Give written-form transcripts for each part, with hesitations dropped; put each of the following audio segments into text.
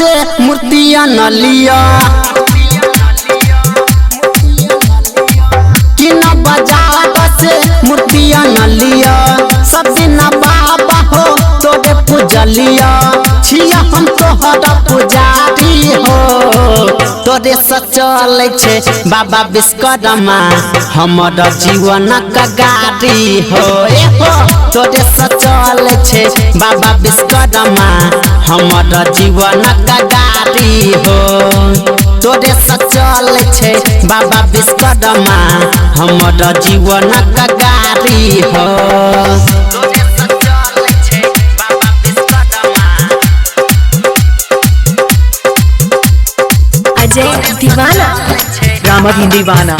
से मूर्तियां न लिया कि न बाजार से मूर्तियां न लिया सब दिन बाबा हो तोरे पूजलिया छिया हम तोहरा पुजारी हो तोरे सचल छे बाबा विश्वकर्मा हमर जीवन का गाड़ी हो तोरे सचल छे बाबा विश्वकर्मा हमर जीवन का गाड़ी हो तोरे सचल छे बाबा विश्वकर्मा हमर जीवन का गाड़ी हो अजय दीवाना रामधीन दीवाना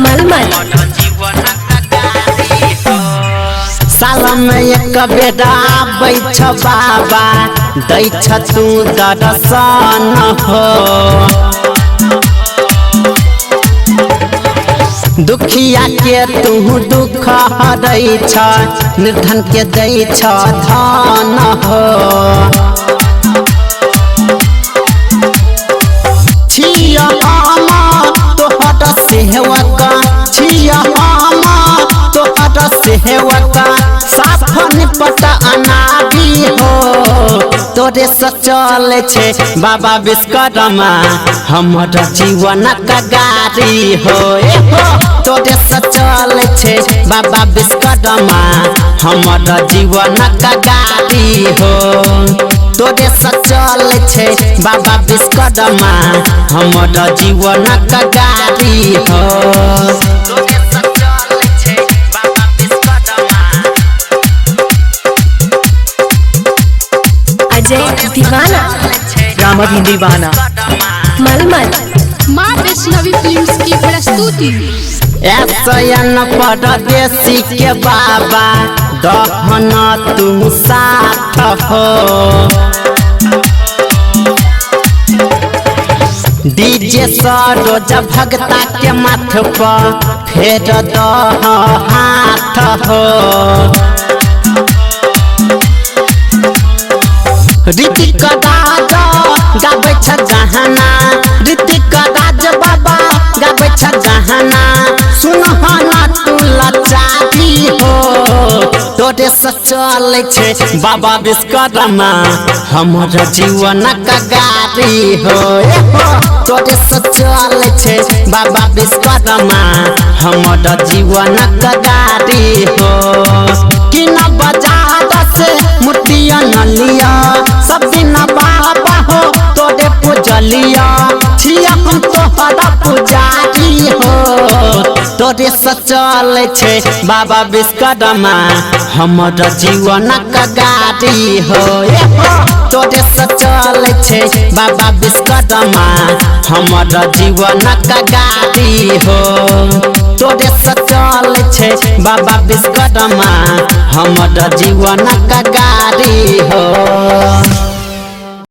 मलमल साल में एक बेटा बैठ बाबा दै तू दर्शन हो दुखिया के तू दुख हरै छ निर्धन के दै छ धन हो छिया हम तोहर सेवक छिया हम तोहर सेवक साफ निपट अनादि हो तोरे सचल छे बाबा विश्वकर्मा हमर जीवन का गाड़ी हो तोरे सचल छे बाबा विश्वकर्मा हमर जीवन का गाड़ी हो तोरे सचल छे बाबा विश्वकर्मा हमर जीवन का गाड़ी हो तोरे सचल छे बाबा विश्वकर्मा अजय दीवाना रामधीन दीवाना मलमल माँ वैष्णवी फिल्म्स की प्रस्तुति ऐसा परदेसी के बाबा दहन तुम साथ हो डीजे सरोज भगता के माथ पर फेर दह हाथ हो ऋतिक राज गाबै छ गहना ऋतिक राज बाबा गाबै छ गहना सुनहना तू लाचारी हो तोरे सचल छे बाबा विश्वकर्मा हमर जीवन का गाड़ी हो तोरे सचल छे बाबा विश्वकर्मा हमर जीवन का गाड़ी हो कि न बाजार से मूर्तियां न लिया सब दिन बाबा हो तोरे पूजलिया छिया हम तोहरा पुजारी हो तोरे सचल छे बाबा विश्वकर्मा हमर जीवन का गाड़ी हो तोरे सचल छे बाबा विश्वकर्मा हमर जीवन का गाड़ी हो तोरे सचल छे बाबा विश्वकर्मा हमर जीवन का गाड़ी हो।